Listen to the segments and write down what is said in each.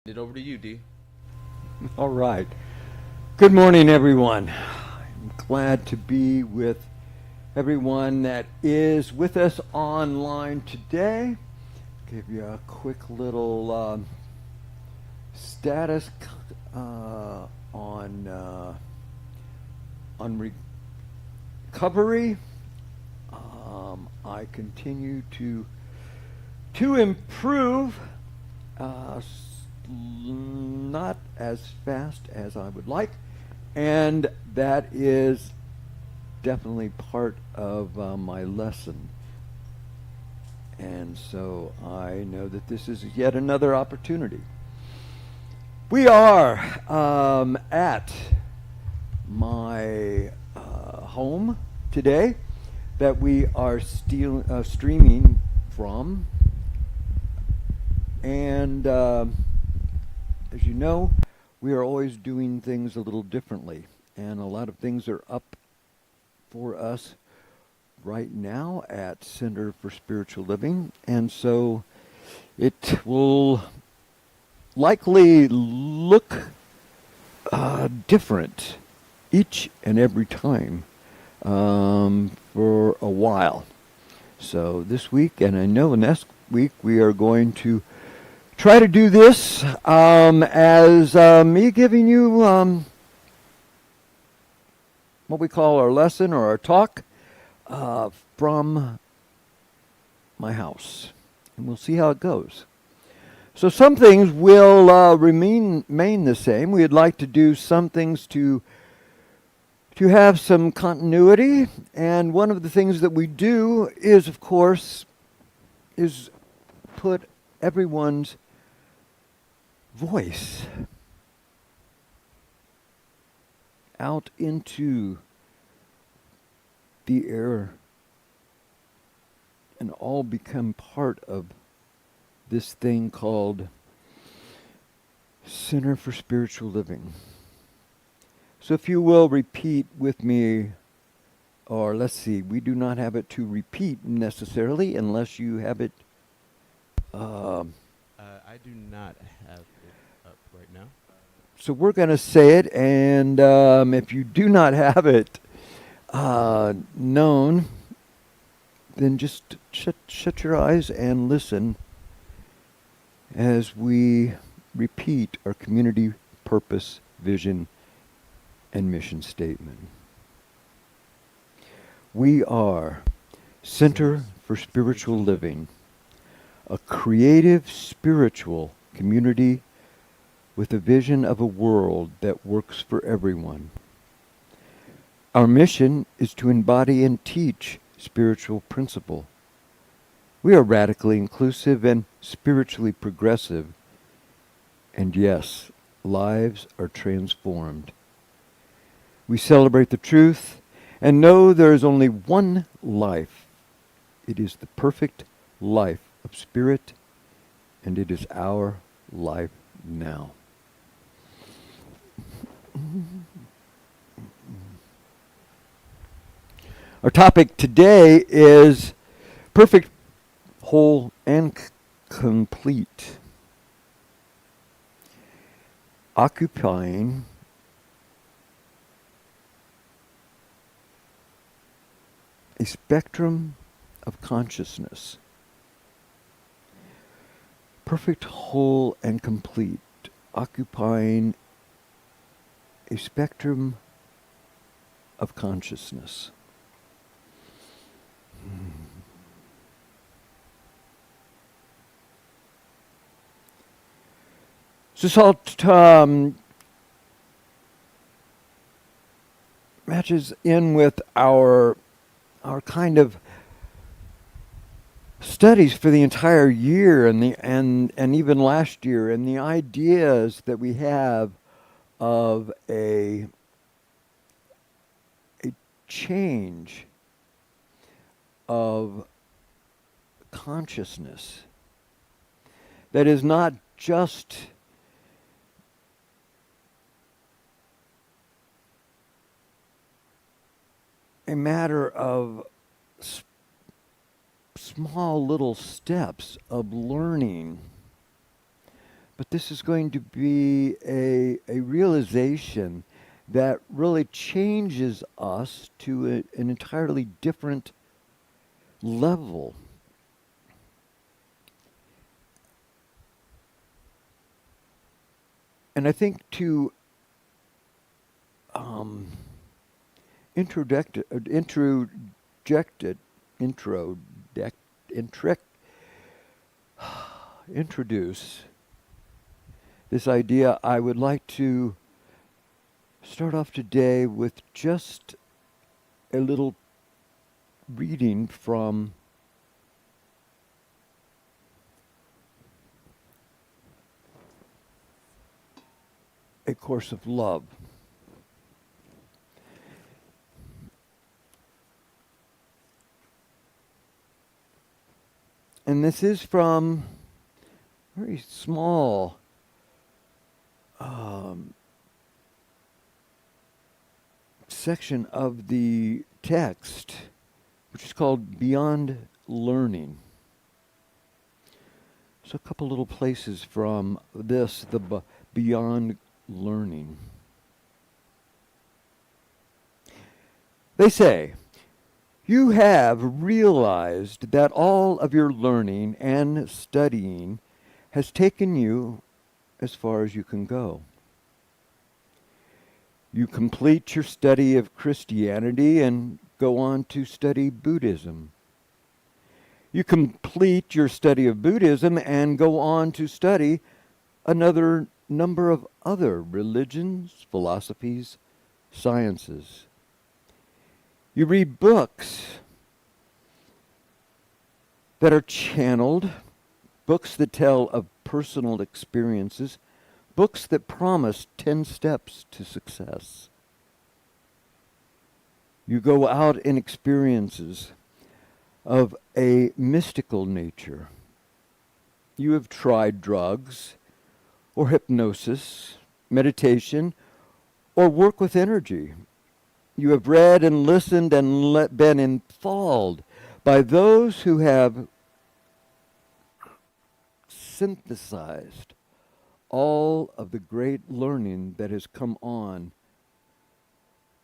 It over to you, D. All right. Good morning, everyone. I'm glad to be with everyone that is with us online today. Give you a quick little status on recovery. I continue to improve. Not as fast as I would like, and that is definitely part of my lesson. And so I know that this is yet another opportunity. We are at my home today that we are streaming from, and as you know, we are always doing things a little differently, and a lot of things are up for us right now at Center for Spiritual Living, and so it will likely look different each and every time for a while. So this week, and I know next week, we are going to try to do this as me giving you what we call our lesson or our talk from my house. And we'll see how it goes. So some things will remain the same. We'd like to do some things to have some continuity. And one of the things that we do is, of course, is put everyone's voice out into the air and all become part of this thing called Center for Spiritual Living. So if you will repeat with me, or let's see, we do not have it to repeat necessarily unless you have it. I do not have it up right now. So we're going to say it, and if you do not have it known, then just shut your eyes and listen as we repeat our community purpose, vision, and mission statement. We are Center for Spiritual Living, a creative spiritual community with a vision of a world that works for everyone. Our mission is to embody and teach spiritual principle. We are radically inclusive and spiritually progressive. And yes, lives are transformed. We celebrate the truth and know there is only one life. It is the perfect life of spirit, and it is our life now. Our topic today is perfect, whole, and complete. Occupying a spectrum of consciousness. Perfect, whole, and complete. Occupying a spectrum of consciousness. So this all matches in with our kind of studies for the entire year and even last year, and the ideas that we have of a change of consciousness that is not just a matter of small little steps of learning, But this is going to be a realization that really changes us to an entirely different level. And I think to introject it, introduce this idea, I would like to start off today with just a little reading from A Course of Love. And this is from a very small section of the text, which is called Beyond Learning. So a couple little places from this, the Beyond Learning. They say, you have realized that all of your learning and studying has taken you as far as you can go. You complete your study of Christianity and go on to study Buddhism. You complete your study of Buddhism and go on to study another number of other religions, philosophies, sciences. You read books that are channeled, books that tell of personal experiences, books that promise 10 steps to success. You go out in experiences of a mystical nature. You have tried drugs or hypnosis, meditation, or work with energy. You have read and listened and been enthralled by those who have synthesized all of the great learning that has come on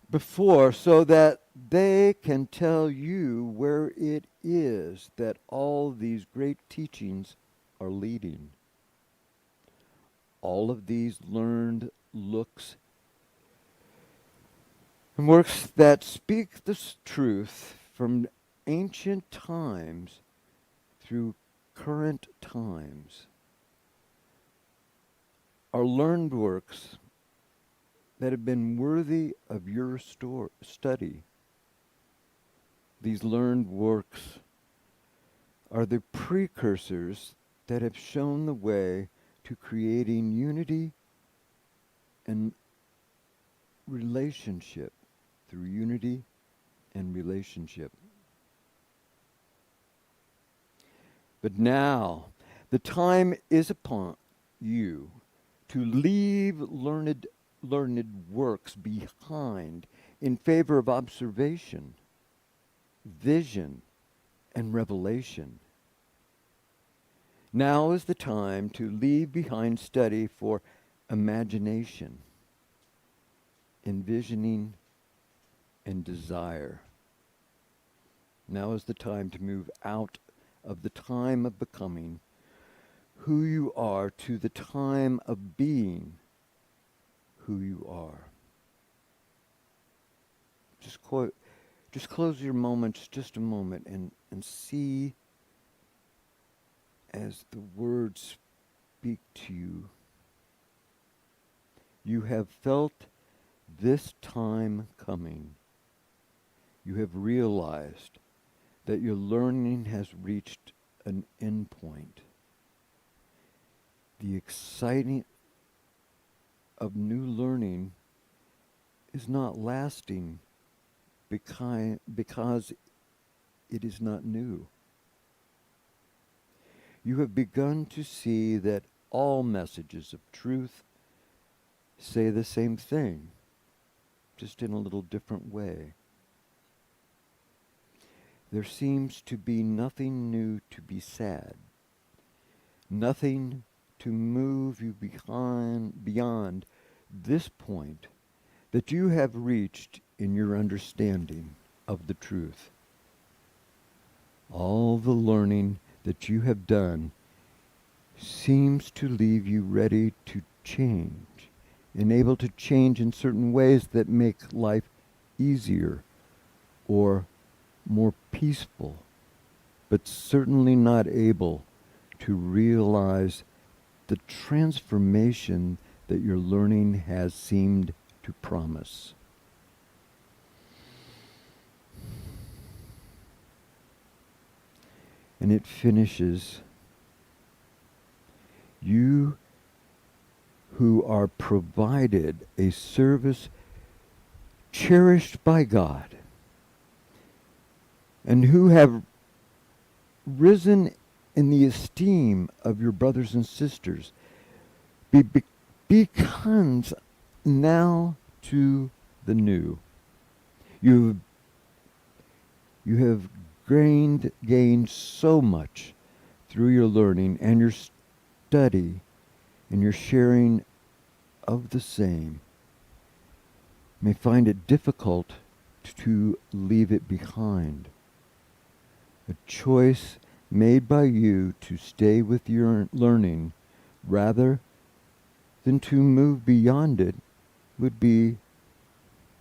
before, so that they can tell you where it is that all these great teachings are leading. All of these learned looks and works that speak this truth from ancient times through current times are learned works that have been worthy of your study. These learned works are the precursors that have shown the way to creating unity and relationship, through unity and relationship. But now, the time is upon you to leave learned works behind in favor of observation, vision, and revelation. Now is the time to leave behind study for imagination, envisioning, and desire. Now is the time to move out of the time of becoming who you are to the time of being who you are. Just close your moments just a moment and see as the words speak to you. You have felt this time coming. You have realized that your learning has reached an end point. The exciting of new learning is not lasting because it is not new. You have begun to see that all messages of truth say the same thing, just in a little different way. There seems to be nothing new to be said, nothing to move you beyond this point that you have reached in your understanding of the truth. All the learning that you have done seems to leave you ready to change and able to change in certain ways that make life easier or more peaceful, but certainly not able to realize the transformation that your learning has seemed to promise. And it finishes, you who are provided a service cherished by God, and who have risen in the esteem of your brothers and sisters, becomes now to the new. You have gained so much through your learning and your study and your sharing of the same. You may find it difficult to leave it behind. A choice made by you to stay with your learning rather than to move beyond it would be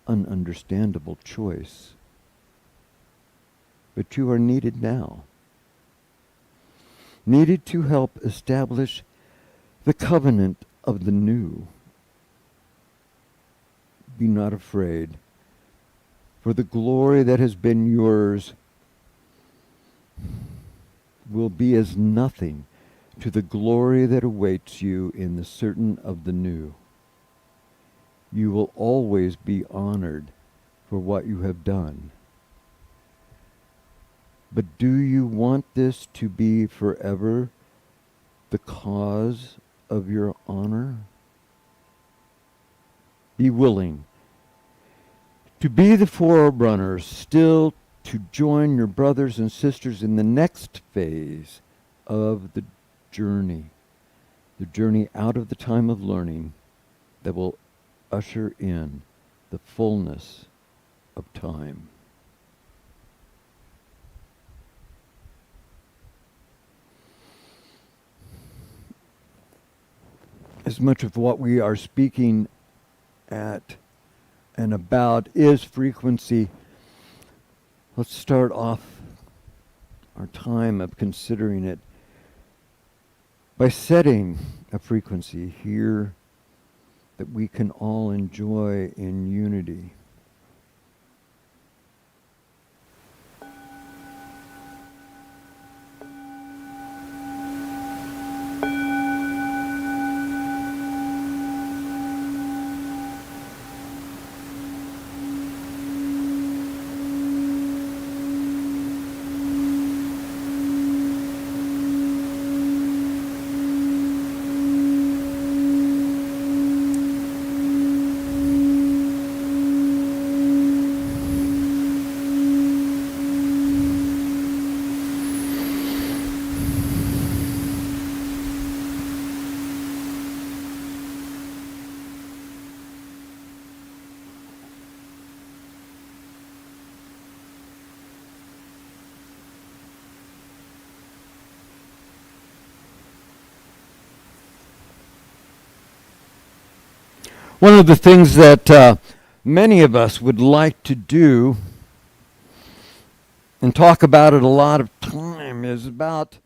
an understandable choice. But you are needed now. Needed to help establish the covenant of the new. Be not afraid, for the glory that has been yours will be as nothing to the glory that awaits you in the certain of the new. You will always be honored for what you have done. But do you want this to be forever the cause of your honor? Be willing to be the forerunners, still to join your brothers and sisters in the next phase of the journey out of the time of learning that will usher in the fullness of time. As much of what we are speaking at and about is frequency, let's start off our time of considering it by setting a frequency here that we can all enjoy in unity. One of the things that many of us would like to do and talk about it a lot of time is about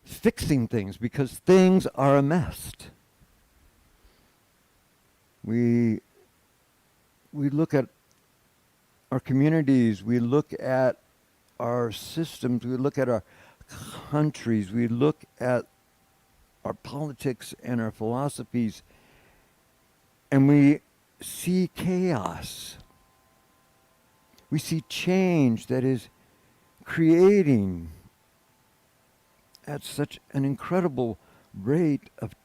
fixing things, because things are a mess. We look at our communities, we look at our systems, we look at our countries, we look at our politics and our philosophies, and we see chaos. We see change that is creating at such an incredible rate of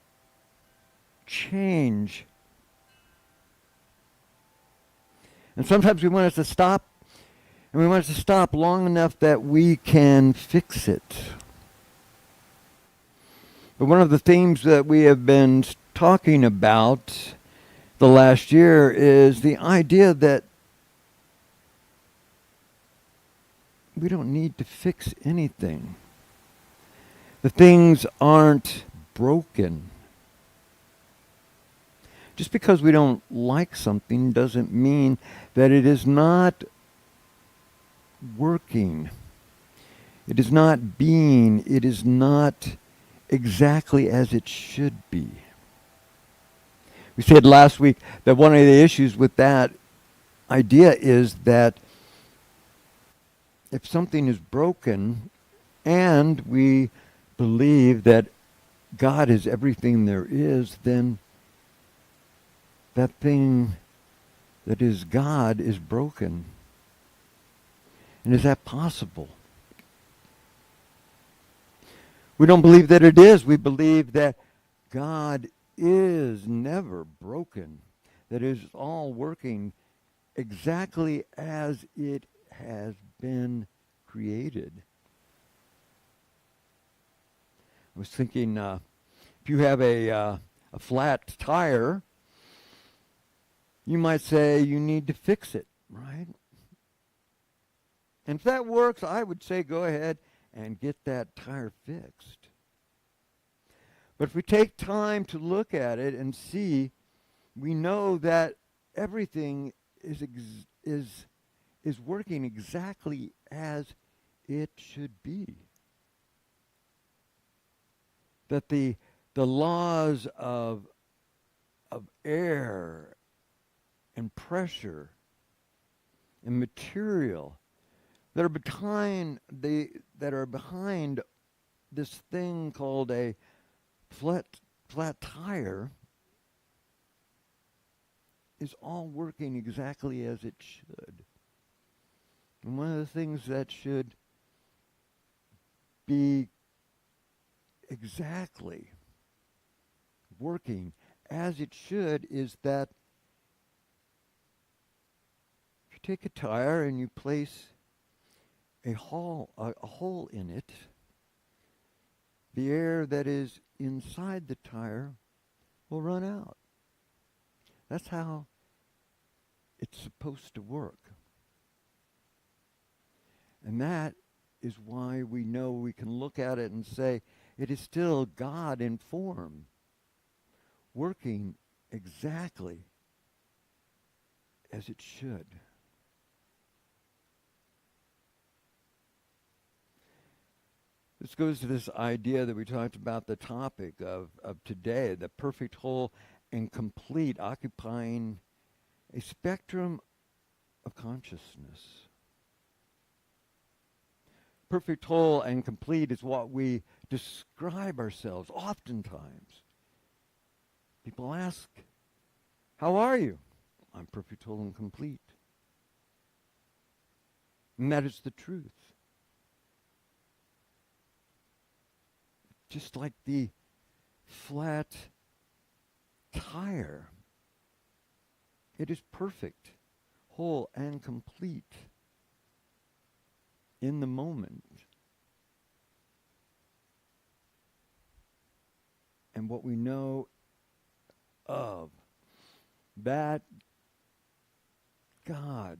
change. And sometimes we want it to stop, and we want it to stop long enough that we can fix it. But one of the themes that we have been talking about the last year is the idea that we don't need to fix anything. The things aren't broken. Just because we don't like something doesn't mean that it is not working. It is not being. It is not exactly as it should be. We said last week that one of the issues with that idea is that if something is broken and we believe that God is everything there is, then that thing that is God is broken. And is that possible? We don't believe that it is. We believe that God is never broken, that it is all working exactly as it has been created. I was thinking, if you have a flat tire, you might say you need to fix it, right? And if that works, I would say go ahead and get that tire fixed. But if we take time to look at it and see, we know that everything is working exactly as it should be. That the laws of air and pressure and material that are behind this thing called a flat tire is all working exactly as it should. And one of the things that should be exactly working as it should is that if you take a tire and you place a hole in it, the air that is inside the tire will run out. That's how it's supposed to work. And that is why we know we can look at it and say it is still God in form, working exactly as it should. This goes to this idea that we talked about, the topic of today, the perfect, whole, and complete, occupying a spectrum of consciousness. Perfect, whole, and complete is what we describe ourselves oftentimes. People ask, how are you? I'm perfect, whole, and complete. And that is the truth. Just like the flat tire, it is perfect, whole, and complete in the moment. And what we know of that God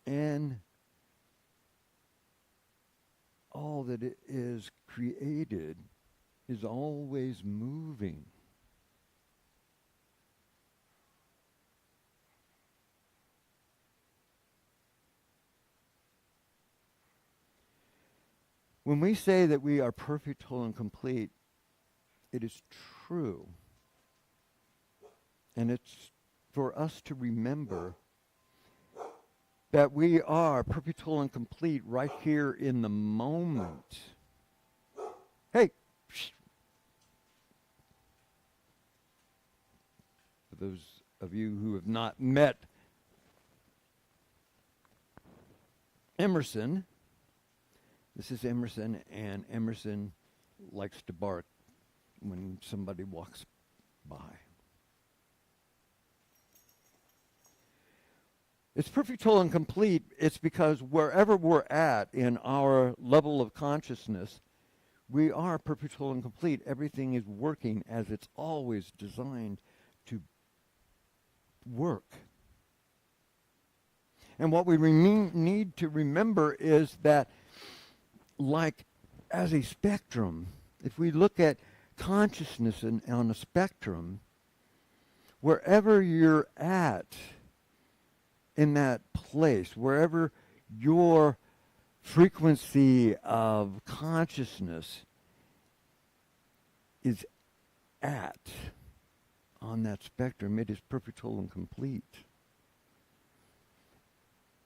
and all that it is created is always moving. When we say that we are perfect, whole, and complete, it is true. And it's for us to remember that we are perfect, whole, and complete right here in the moment. Hey! For those of you who have not met Emerson, this is Emerson, and Emerson likes to bark when somebody walks by. It's perfect, whole, and complete. It's because wherever we're at in our level of consciousness, We are perfect, whole, and complete. Everything is working as it's always designed to work. And what we need to remember is that, like as a spectrum, if we look at consciousness on a spectrum, wherever you're at in that place, wherever your frequency of consciousness is at on that spectrum, it is perfect, whole, and complete.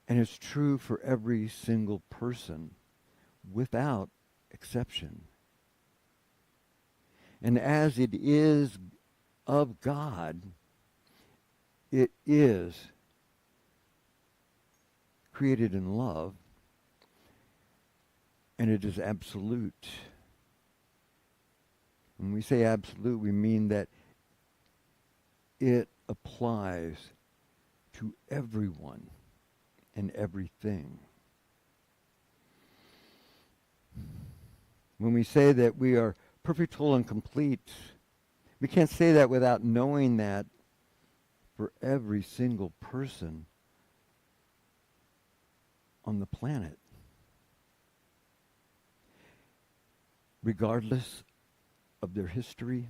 And it's true for every single person, without exception. And as it is of God, it is created in love, and it is absolute. When we say absolute, we mean that it applies to everyone and everything. When we say that we are perfect, whole, and complete, we can't say that without knowing that for every single person on the planet, regardless of their history,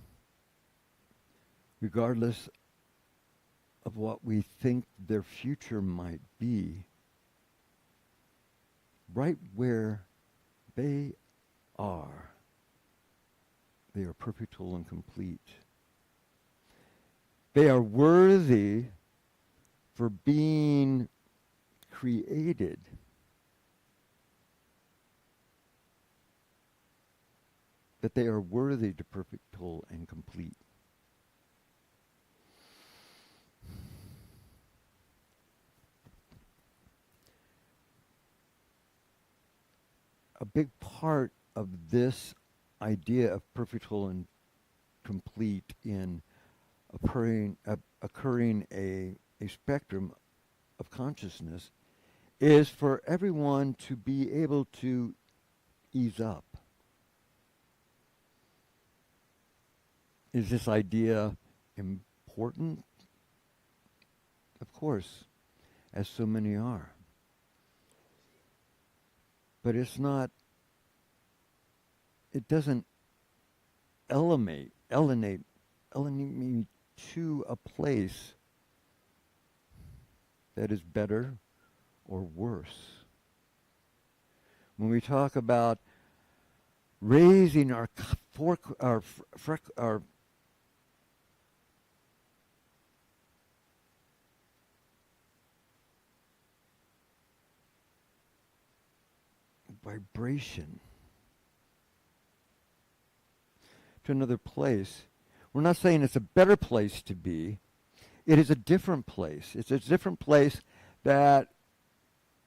regardless of what we think their future might be, right where they are perfect, whole, and complete. They are worthy for being created. That they are worthy to perfect, whole, and complete. A big part of this idea of perfect, whole, and complete in occurring a spectrum of consciousness is for everyone to be able to ease up. Is this idea important? Of course, as so many are. But it's not, it doesn't alienate me to a place that is better or worse. When we talk about raising our vibration to another place, we're not saying it's a better place to be. It is a different place. It's a different place that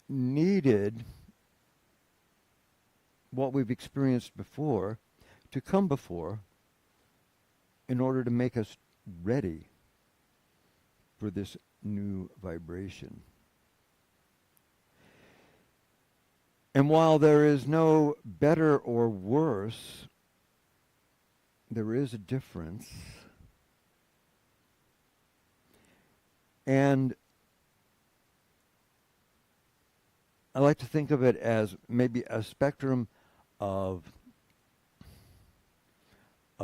needed what we've experienced before to come before in order to make us ready for this new vibration. And while there is no better or worse, there is a difference. And I like to think of it as maybe a spectrum of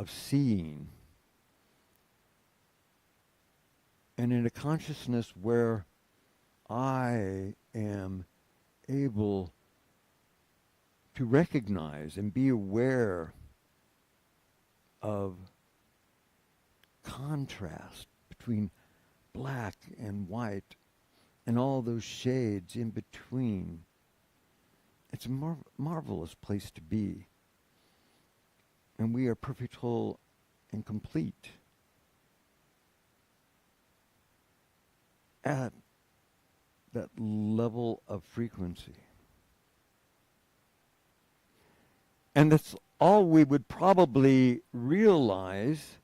seeing. And in a consciousness where I am able to recognize and be aware of contrast between black and white and all those shades in between. It's a marvelous place to be. And we are perfect, whole, and complete at that level of frequency. And that's all we would probably realize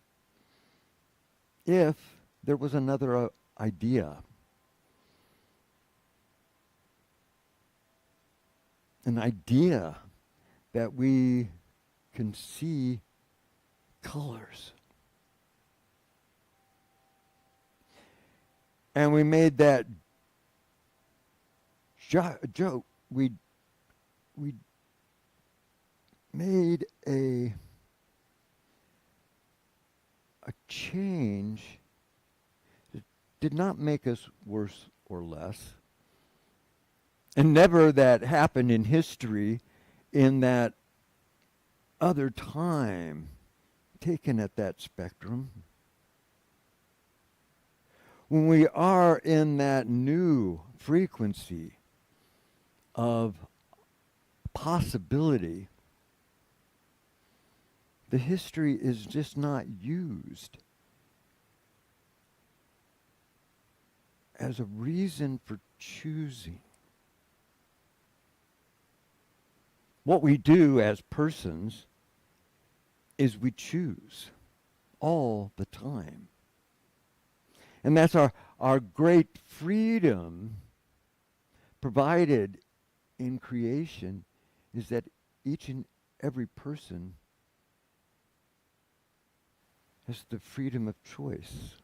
if there was another idea. An idea that we can see colors. And we made that joke. We made a change that did not make us worse or less. And never that happened in history in that other time taken at that spectrum. When we are in that new frequency of possibility, the history is just not used as a reason for choosing. What we do as persons is we choose all the time. And that's our great freedom provided in creation, is that each and every person has the freedom of choice.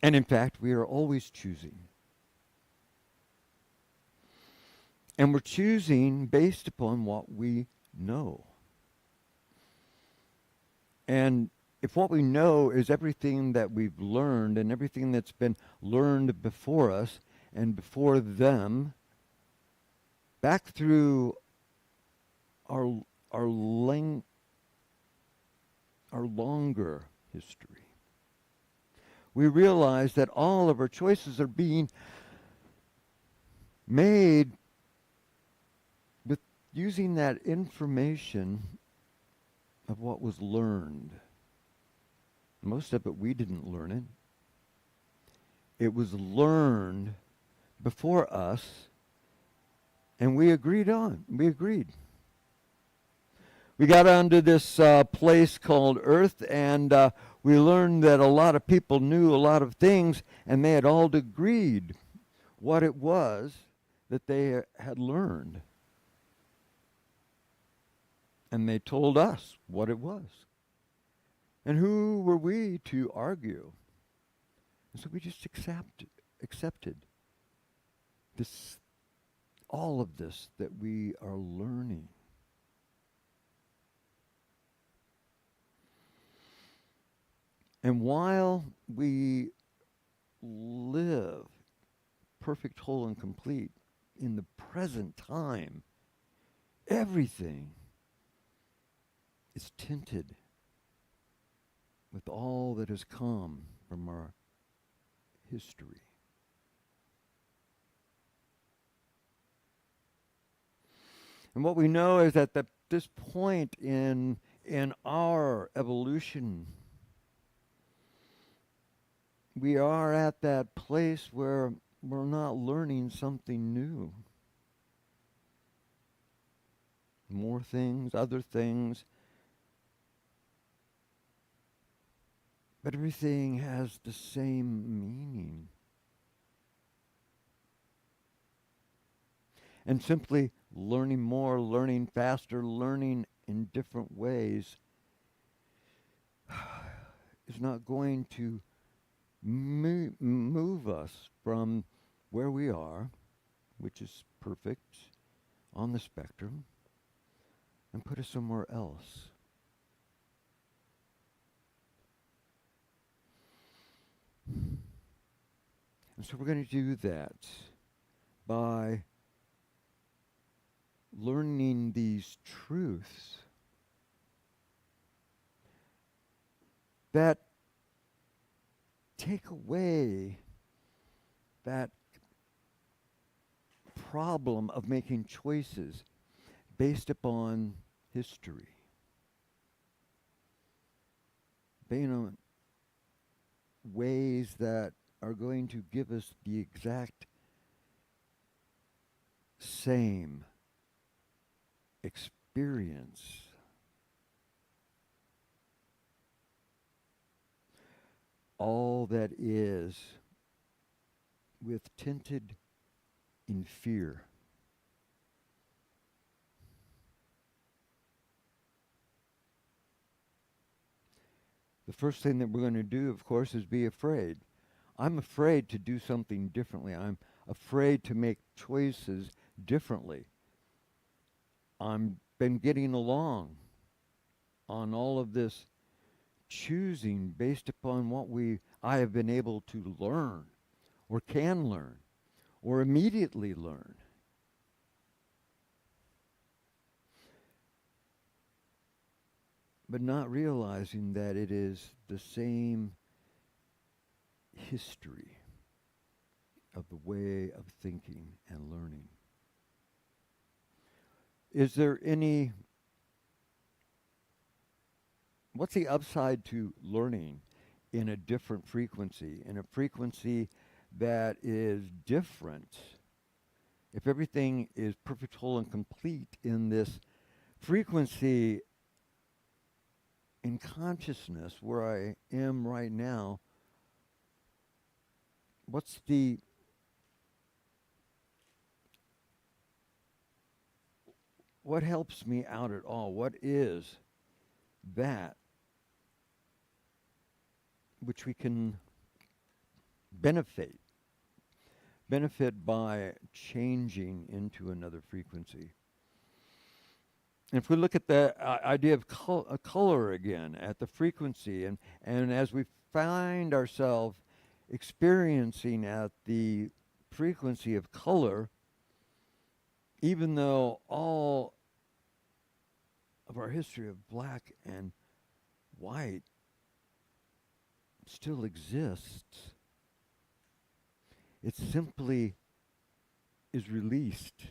And in fact, we are always choosing. And we're choosing based upon what we know. And if what we know is everything that we've learned and everything that's been learned before us and before them, back through our longer history, we realize that all of our choices are being made with using that information of what was learned. Most of it we didn't learn it. It was learned before us, and we agreed on. We agreed. We got onto this place called Earth, and we learned that a lot of people knew a lot of things, and they had all agreed what it was that they had learned. And they told us what it was. And who were we to argue? And so we just accepted this, all of this that we are learning. And while we live perfect, whole, and complete in the present time, everything is tinted with all that has come from our history. And what we know is that at this point in our evolution, we are at that place where we're not learning something new. More things, other things. But everything has the same meaning. And simply learning more, learning faster, learning in different ways is not going to move us from where we are, which is perfect, on the spectrum, and put us somewhere else. And so we're going to do that by learning these truths that take away that problem of making choices based upon history. Based on ways that are going to give us the exact same experience. All that is with tinted in fear. the first thing that we're going to do, of course, is be afraid. I'm afraid to do something differently. I'm afraid to make choices differently. I've been getting along on all of this choosing based upon what I have been able to learn or can learn or immediately learn. But not realizing that it is the same history of the way of thinking and learning. Is there what's the upside to learning in a different frequency, in a frequency that is different? If everything is perfect, whole, and complete in this frequency in consciousness where I am right now, what helps me out at all? What is that which we can benefit by changing into another frequency? And if we look at the idea of color again, at the frequency, and as we find ourselves experiencing at the frequency of color, even though all of our history of black and white still exists, it simply is released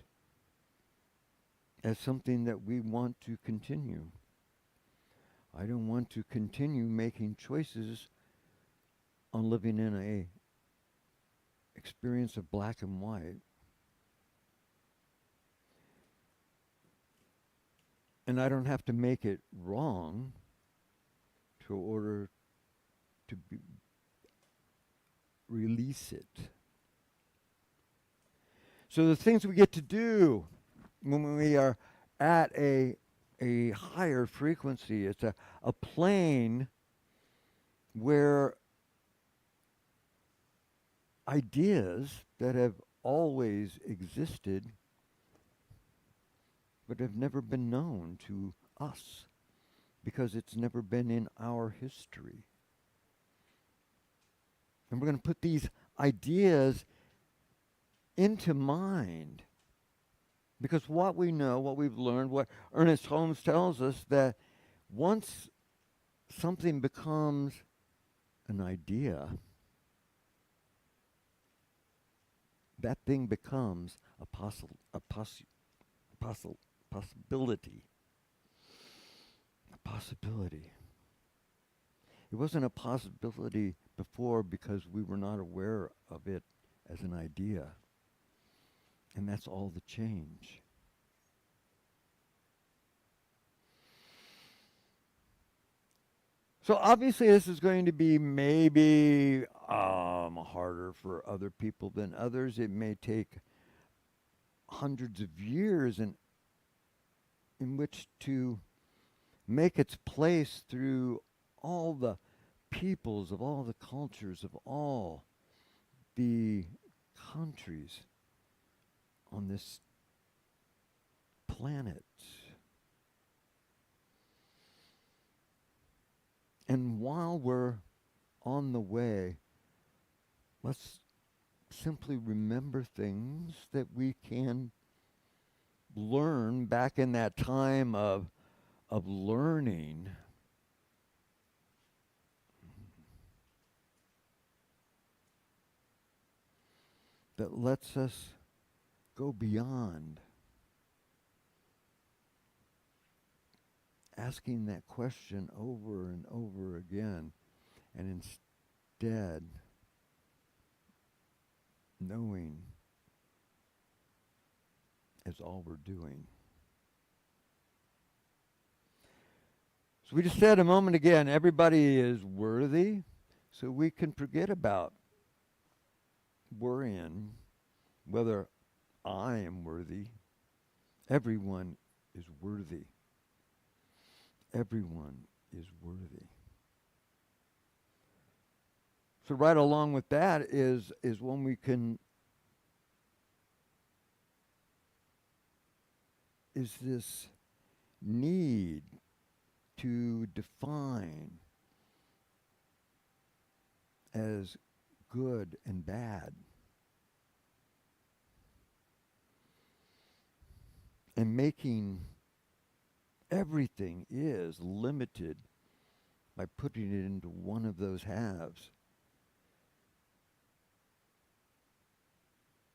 as something that we want to continue. I don't want to continue making choices on living in a experience of black and white. And I don't have to make it wrong to order to release it. So the things we get to do when we are at a higher frequency, it's a plane where ideas that have always existed but have never been known to us because it's never been in our history. And we're going to put these ideas into mind. Because what we know, what we've learned, what Ernest Holmes tells us, that once something becomes an idea, that thing becomes a possibility. A possibility. It wasn't a possibility before because we were not aware of it as an idea. And that's all the change. So obviously this is going to be maybe harder for other people than others. It may take hundreds of years in which to make its place through all the peoples of all the cultures of all the countries on this planet. And while we're on the way, let's simply remember things that we can learn back in that time of learning. That lets us go beyond asking that question over and over again, and instead knowing is all we're doing. So we just said a moment again, everybody is worthy, so we can forget about worrying whether I am worthy. Everyone is worthy. Everyone is worthy. So right along with that is when we can, is this need to define as good and bad, and making everything is limited by putting it into one of those halves.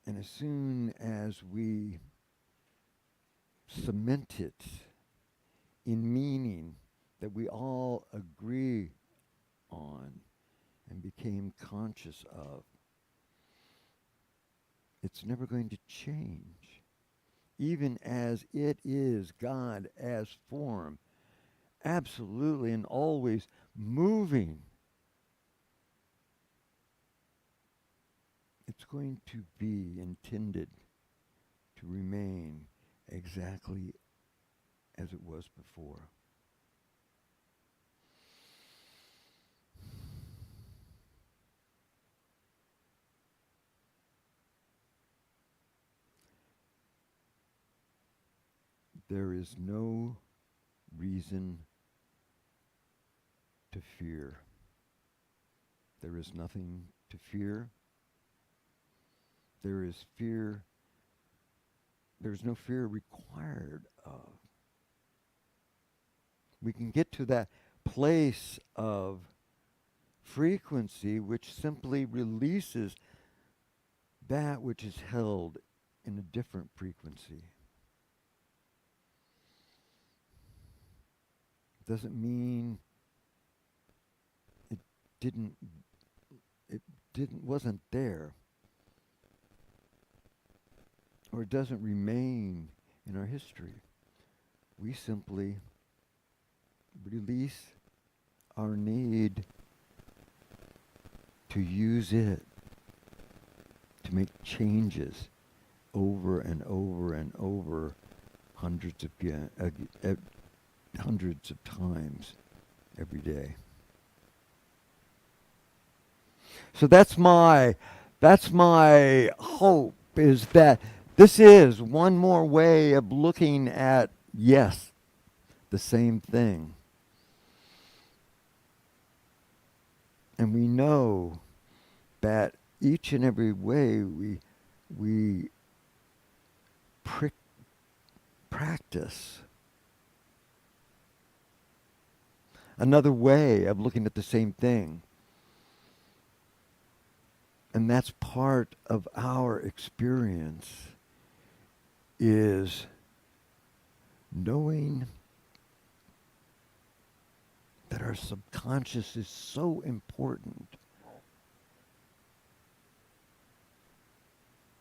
And as soon as we cement it in meaning that we all agree on and became conscious of, it's never going to change. Even as it is God as form, absolutely and always moving, it's going to be intended to remain exactly as it was before. There is no reason to fear. There is nothing to fear. There is fear. There's no fear required of. We can get to that place of frequency which simply releases that which is held in a different frequency. Doesn't mean it didn't wasn't there, or it doesn't remain in our history. We simply release our need to use it to make changes over and over and over hundreds of times every day. So that's my hope, is that this is one more way of looking at, yes, the same thing. And we know that each and every way we practice another way of looking at the same thing. And that's part of our experience, is knowing that our subconscious is so important.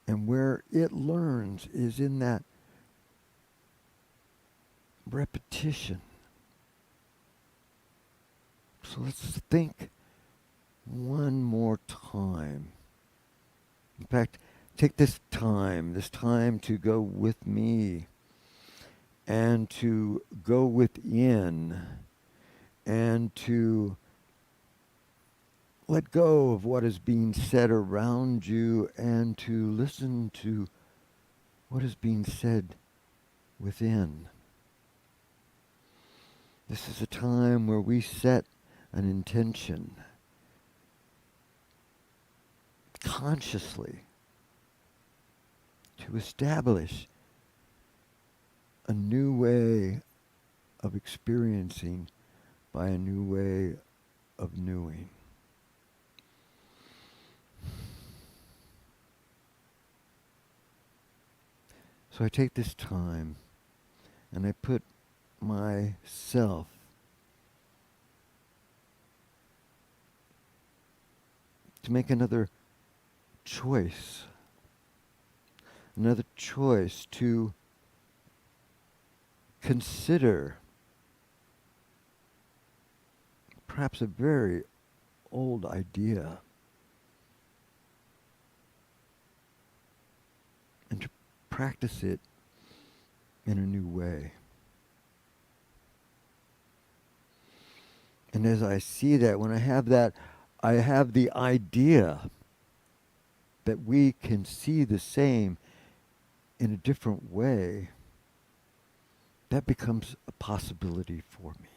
And where it learns is in that repetition. So let's think one more time. In fact, take this time to go with me and to go within and to let go of what is being said around you and to listen to what is being said within. This is a time where we set an intention consciously to establish a new way of experiencing by a new way of knowing. So I take this time and I put myself to make another choice to consider perhaps a very old idea and to practice it in a new way. And as I see that, when I have that I have the idea that we can see the same in a different way, that becomes a possibility for me.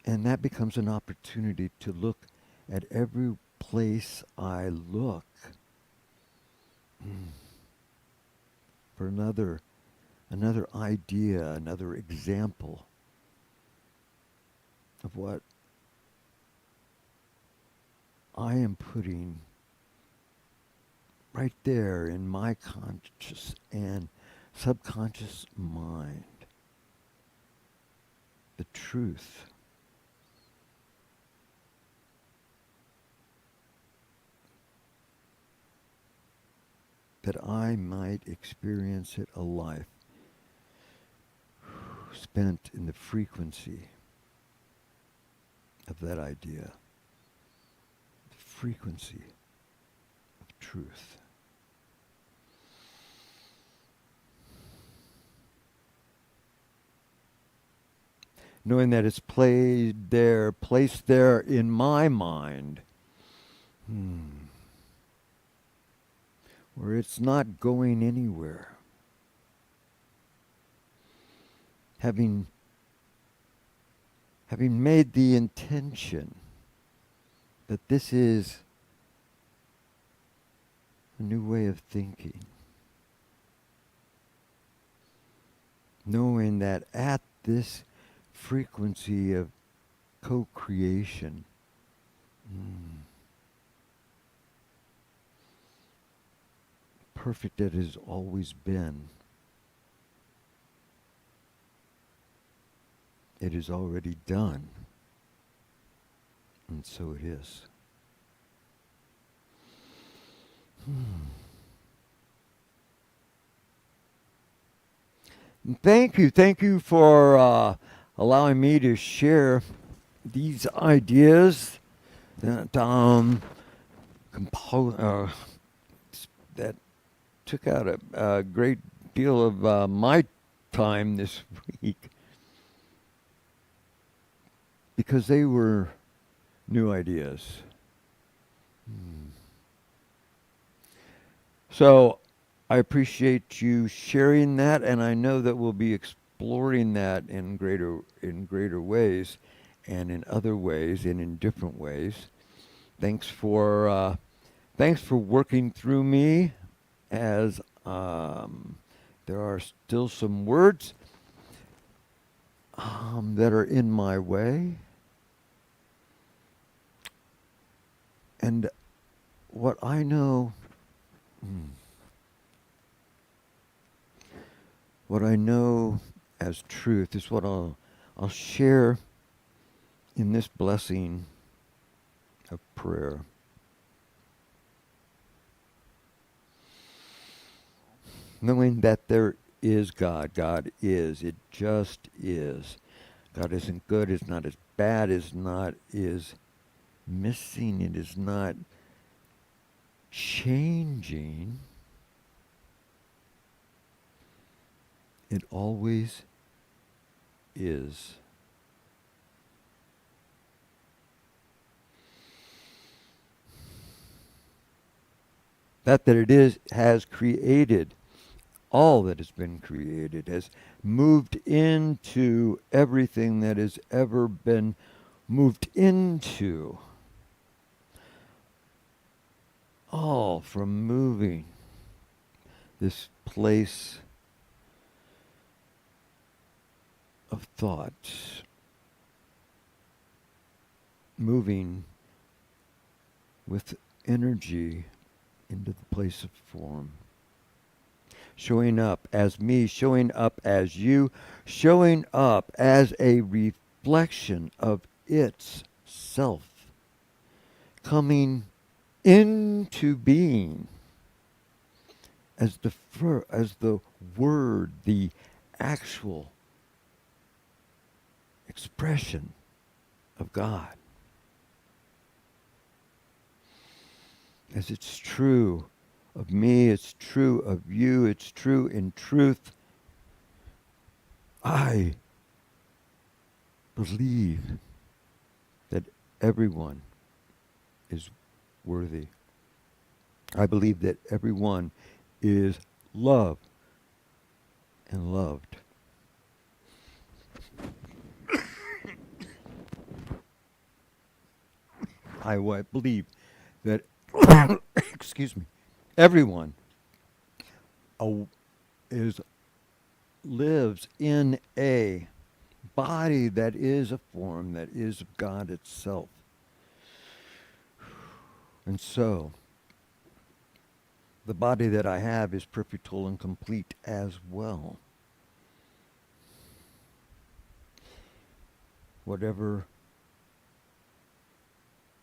And that becomes an opportunity to look at every place I look for another idea, another example of what I am putting right there in my conscious and subconscious mind. The truth. That I might experience it a life spent in the frequency of that idea. The frequency of truth. Knowing that it's placed there in my mind, where it's not going anywhere. Having made the intention that this is a new way of thinking. Knowing that at this frequency of co-creation, perfect it has always been, it is already done, and so it is. Thank you for allowing me to share these ideas that that took out a great deal of my time this week, because they were new ideas. So I appreciate you sharing that, and I know that we'll be exploring that in greater ways, and in other ways, and in different ways. Thanks for working through me, as there are still some words that are in my way, and what I know. What I know as truth is what I'll share in this blessing of prayer. Knowing that there is God. God is. It just is. God isn't good. It's not as bad. It's not is missing. It is not changing. It always is. That it is has created all that has been created, has moved into everything that has ever been moved into. All from moving this place of thought, moving with energy into the place of form, showing up as me, showing up as you, showing up as a reflection of its self, coming into being as the word, the actual expression of God. As it's true of me, it's true of you, it's true in truth. I believe that everyone is worthy. I believe that everyone is loved and loved. I believe that, excuse me, everyone uh, is lives in a body that is a form that is of God itself. And so, the body that I have is perfect, whole, and complete as well. Whatever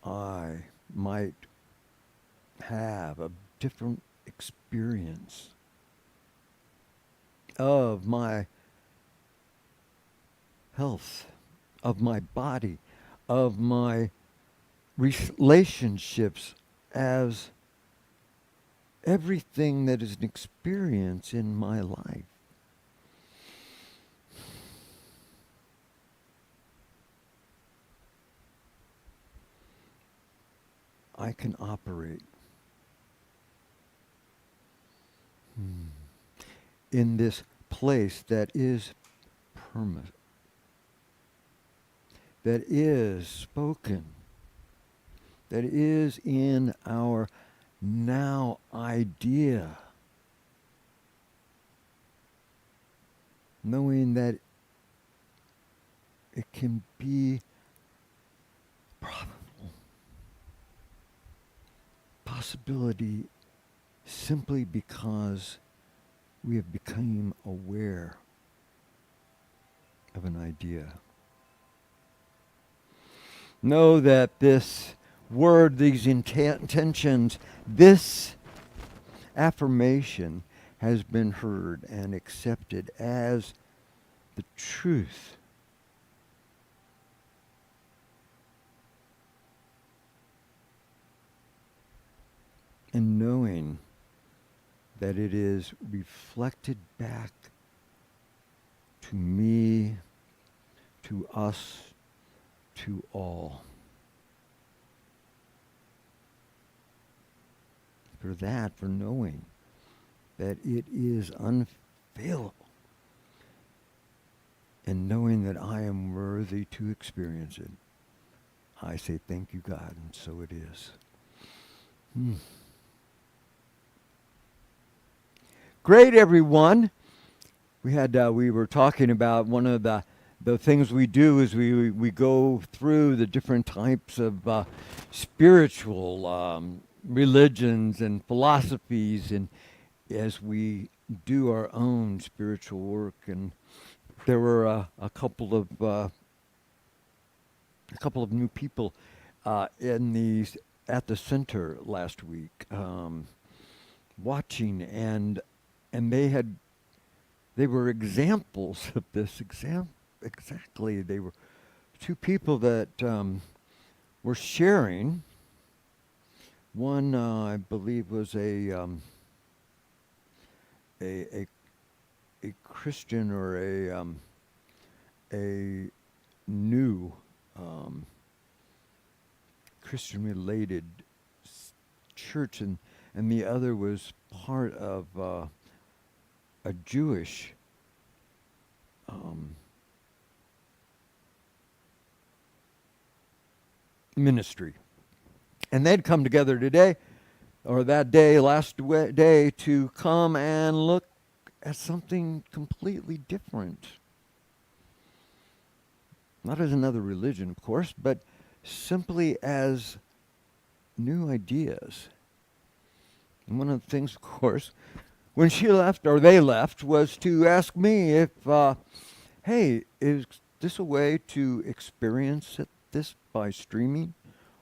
I might have a different experience of my health, of my body, of my relationships, as everything that is an experience in my life. I can operate in this place that is permanent, that is spoken, that is in our now idea, knowing that it can be probable possibility simply because we have become aware of an idea. Know that this word, these intentions, this affirmation has been heard and accepted as the truth. And knowing that it is reflected back to me, to us, to all. For that, for knowing that it is unfailable, and knowing that I am worthy to experience it, I say thank you, God, and so it is. Great, everyone. We were talking about one of the things we do is we go through the different types of spiritual religions and philosophies, and as we do our own spiritual work. And there were a couple of new people at the center last week, watching, and they were examples of this. Exactly, they were two people that were sharing. One, I believe, was a Christian or a new Christian-related church, and the other was part of a Jewish ministry. And they'd come together today, or that day, day, to come and look at something completely different. Not as another religion, of course, but simply as new ideas. And one of the things, of course, when she left, or they left, was to ask me if, hey, is this a way to experience this by streaming,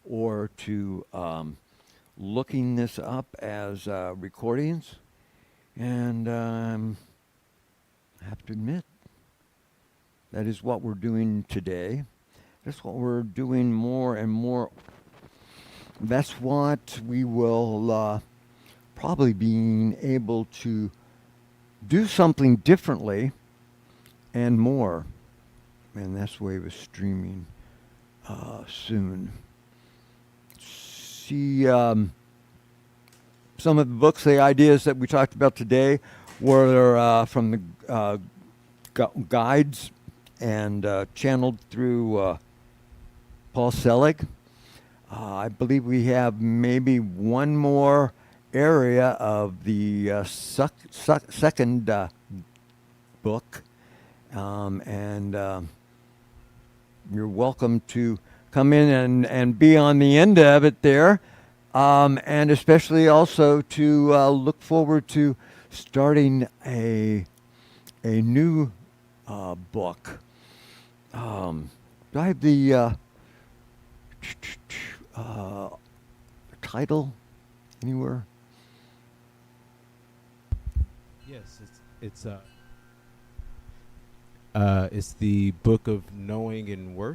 or to looking this up as recordings? And I have to admit, that is what we're doing today. That's what we're doing more and more. That's what we will probably being able to do something differently and more and that's the way it was streaming soon. See, some of the books, the ideas that we talked about today were from the guides and channeled through Paul Selig. I believe we have maybe one more area of the second book, and you're welcome to come in and be on the end of it there, and especially also to look forward to starting a new book. Do I have the title anywhere? Yes, it's the Book of Knowing and Worth.